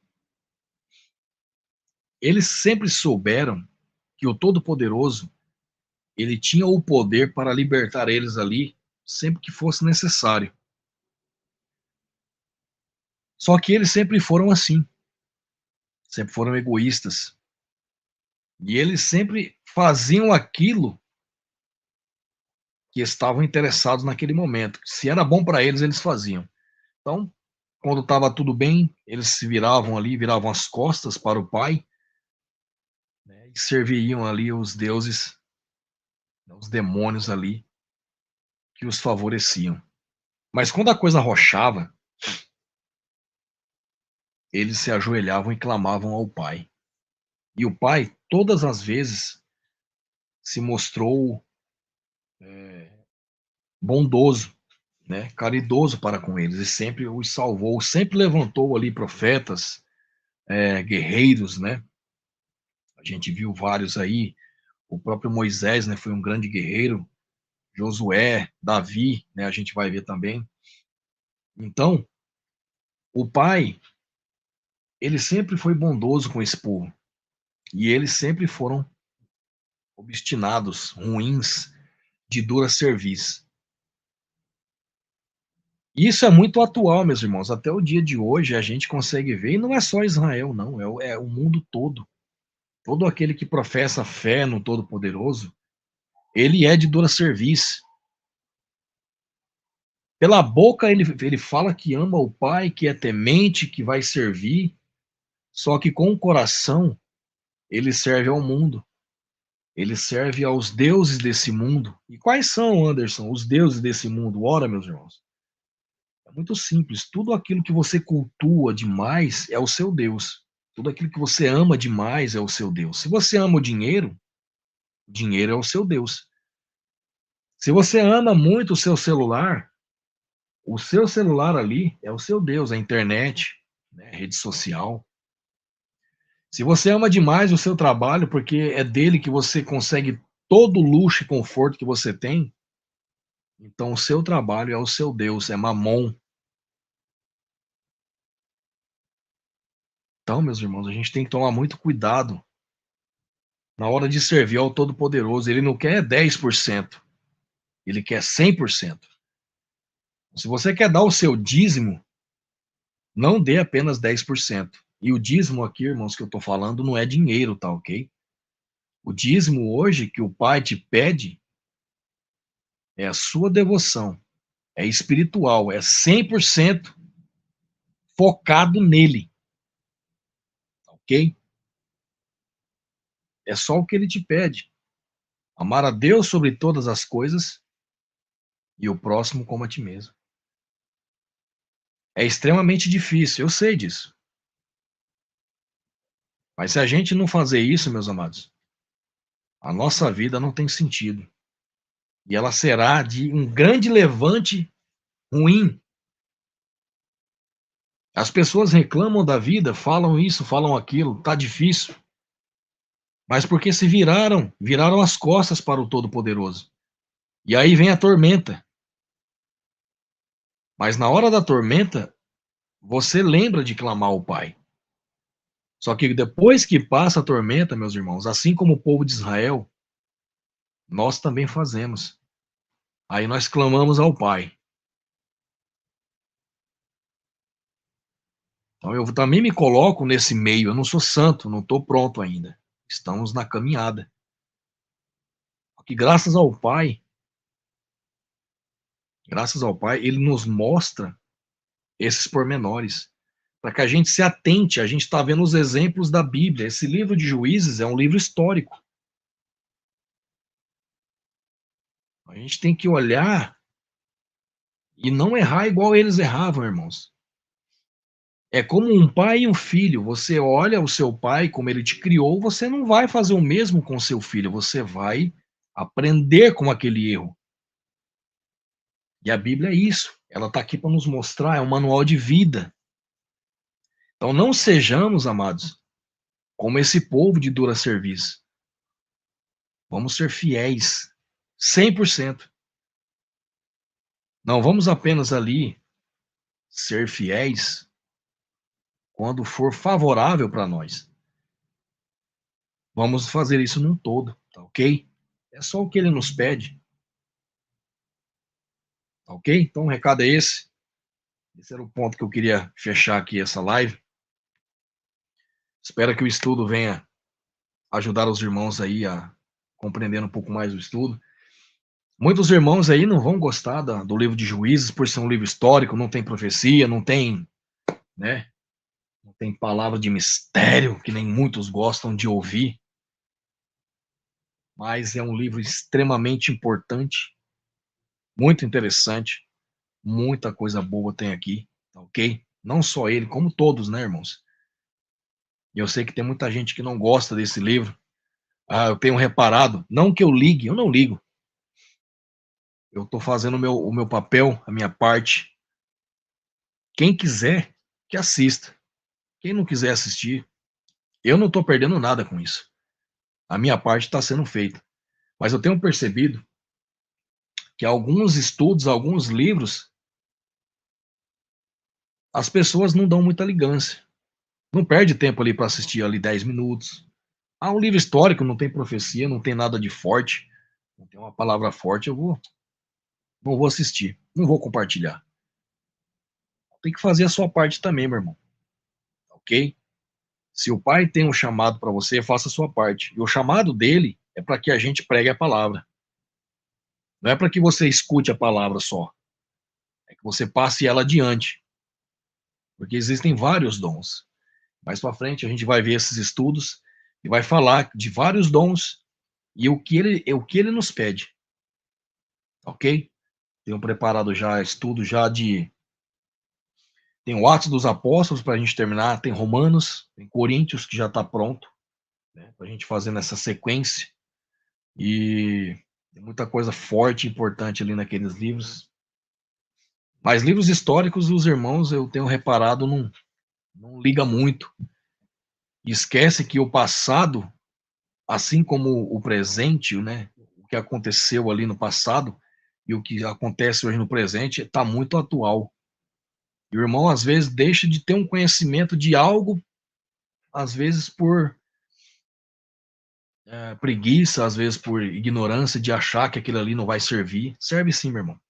eles sempre souberam que o Todo-Poderoso, ele tinha o poder para libertar eles ali, sempre que fosse necessário. Só que eles sempre foram assim, sempre foram egoístas. E eles sempre faziam aquilo que estavam interessados naquele momento. Se era bom para eles, eles faziam. Então, quando estava tudo bem, eles se viravam ali, viravam as costas para o pai, né, e serviriam ali os deuses, os demônios ali, que os favoreciam. Mas quando a coisa arrochava, eles se ajoelhavam e clamavam ao pai. E o pai, todas as vezes, se mostrou bondoso, né, caridoso para com eles, e sempre os salvou, sempre levantou ali profetas, guerreiros, né? A gente viu vários aí, o próprio Moisés, né, foi um grande guerreiro, Josué, Davi, né, a gente vai ver também. Então, o pai, ele sempre foi bondoso com esse povo, e eles sempre foram obstinados, ruins, de dura serviço. Isso é muito atual, meus irmãos. Até o dia de hoje a gente consegue ver, e não é só Israel, não, é o mundo todo. Todo aquele que professa fé no Todo-Poderoso, ele é de dura serviço. Pela boca ele fala que ama o Pai, que é temente, que vai servir, só que com o coração ele serve ao mundo. Ele serve aos deuses desse mundo. E quais são, Anderson, os deuses desse mundo? Ora, meus irmãos, é muito simples. Tudo aquilo que você cultua demais é o seu Deus. Tudo aquilo que você ama demais é o seu Deus. Se você ama o dinheiro é o seu Deus. Se você ama muito o seu celular ali é o seu Deus, a internet, né, rede social. Se você ama demais o seu trabalho, porque é dele que você consegue todo o luxo e conforto que você tem, então o seu trabalho é o seu Deus, é Mamon. Então, meus irmãos, a gente tem que tomar muito cuidado na hora de servir ao Todo-Poderoso. Ele não quer 10%, ele quer 100%. Se você quer dar o seu dízimo, não dê apenas 10%. E o dízimo aqui, irmãos, que eu estou falando, não é dinheiro, tá ok? O dízimo hoje que o Pai te pede é a sua devoção, é espiritual, é 100% focado nele, ok? É só o que ele te pede. Amar a Deus sobre todas as coisas e o próximo como a ti mesmo. É extremamente difícil, eu sei disso. Mas se a gente não fazer isso, meus amados, a nossa vida não tem sentido. E ela será de um grande levante ruim. As pessoas reclamam da vida, falam isso, falam aquilo, tá difícil. Mas porque se viraram as costas para o Todo-Poderoso. E aí vem a tormenta. Mas na hora da tormenta, você lembra de clamar ao Pai. Só que depois que passa a tormenta, meus irmãos, assim como o povo de Israel, nós também fazemos. Aí nós clamamos ao Pai. Então eu também me coloco nesse meio. Eu não sou santo, não estou pronto ainda. Estamos na caminhada. Porque graças ao Pai, ele nos mostra esses pormenores. Para que a gente se atente, a gente está vendo os exemplos da Bíblia. Esse livro de Juízes é um livro histórico. A gente tem que olhar e não errar igual eles erravam, irmãos. É como um pai e um filho. Você olha o seu pai, como ele te criou, você não vai fazer o mesmo com o seu filho. Você vai aprender com aquele erro. E a Bíblia é isso. Ela está aqui para nos mostrar, é um manual de vida. Então não sejamos, amados, como esse povo de dura serviço. Vamos ser fiéis, 100%. Não vamos apenas ali ser fiéis quando for favorável para nós. Vamos fazer isso num todo, tá ok? É só o que ele nos pede. Tá ok? Então o recado é esse. Esse era o ponto que eu queria fechar aqui essa live. Espero que o estudo venha ajudar os irmãos aí a compreender um pouco mais o estudo. Muitos irmãos aí não vão gostar do livro de Juízes por ser um livro histórico, não tem profecia, não tem, né? Não tem palavra de mistério, que nem muitos gostam de ouvir. Mas é um livro extremamente importante, muito interessante, muita coisa boa tem aqui, tá ok? Não só ele, como todos, né, irmãos? E eu sei que tem muita gente que não gosta desse livro. Ah, eu tenho reparado, não que eu ligue, eu não ligo. Eu estou fazendo o meu papel, a minha parte. Quem quiser, que assista. Quem não quiser assistir, eu não estou perdendo nada com isso. A minha parte está sendo feita. Mas eu tenho percebido que alguns estudos, alguns livros, as pessoas não dão muita ligância. Não perde tempo ali para assistir ali 10 minutos. Ah, um livro histórico, não tem profecia, não tem nada de forte, não tem uma palavra forte, não vou assistir, não vou compartilhar. Tem que fazer a sua parte também, meu irmão. Ok? Se o pai tem um chamado para você, faça a sua parte. E o chamado dele é para que a gente pregue a palavra. Não é para que você escute a palavra só. É que você passe ela adiante. Porque existem vários dons. Mais para frente a gente vai ver esses estudos e vai falar de vários dons e o que ele nos pede. Ok? Tenho preparado já estudo já de... Tem o Atos dos Apóstolos para a gente terminar, tem Romanos, tem Coríntios que já está pronto, né, para a gente fazer nessa sequência. E tem muita coisa forte e importante ali naqueles livros. Mas livros históricos, os irmãos, eu tenho reparado, não liga muito. E esquece que o passado, assim como o presente, né, o que aconteceu ali no passado e o que acontece hoje no presente, está muito atual. E o irmão, às vezes, deixa de ter um conhecimento de algo, às vezes por preguiça, às vezes por ignorância de achar que aquilo ali não vai servir. Serve sim, meu irmão.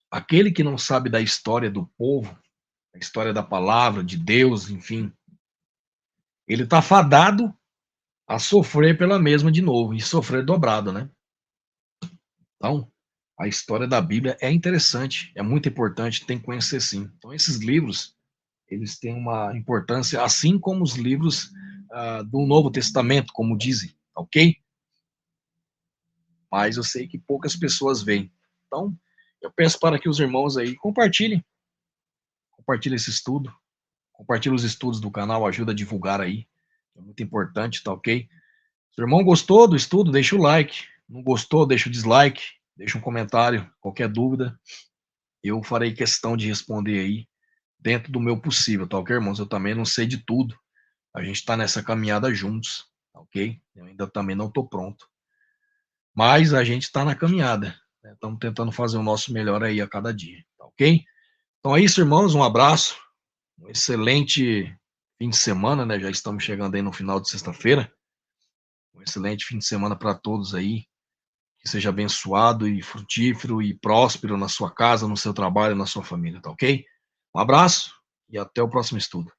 Aquele que não sabe da história do povo, a história da palavra, de Deus, enfim, ele está fadado a sofrer pela mesma de novo, e sofrer dobrado, né? Então, a história da Bíblia é interessante, é muito importante, tem que conhecer sim. Então, esses livros, eles têm uma importância, assim como os livros do Novo Testamento, como dizem, ok? Mas eu sei que poucas pessoas veem. Então, eu peço para que os irmãos aí compartilhem esse estudo, compartilhem os estudos do canal, ajuda a divulgar aí, é muito importante, tá ok? Se o irmão gostou do estudo, deixa o like, não gostou, deixa o dislike, deixa um comentário, qualquer dúvida, eu farei questão de responder aí, dentro do meu possível, tá ok, irmãos? Eu também não sei de tudo, a gente está nessa caminhada juntos, tá ok? Eu ainda também não estou pronto, mas a gente está na caminhada, né? Estamos tentando fazer o nosso melhor aí a cada dia, tá ok? Então é isso, irmãos, um abraço, um excelente fim de semana, né? Já estamos chegando aí no final de sexta-feira, um excelente fim de semana para todos aí, que seja abençoado e frutífero e próspero na sua casa, no seu trabalho, na sua família, tá ok? Um abraço e até o próximo estudo.